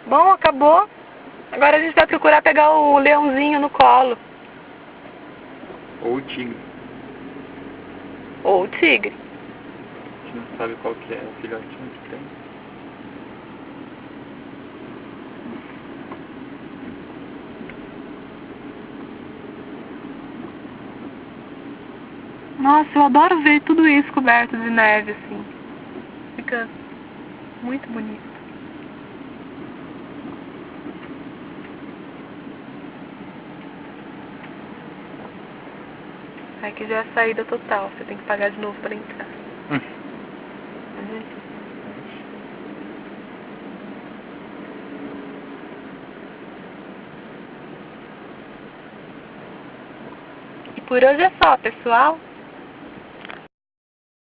Bom, acabou. Agora a gente vai procurar pegar o leãozinho no colo. Ou o tigre. Ou o tigre. A gente não sabe qual que é o filhotinho que tem. Nossa, eu adoro ver tudo isso coberto de neve, assim. Fica muito bonito. Aqui já é a saída total, você tem que pagar de novo para entrar. E por hoje é só, pessoal.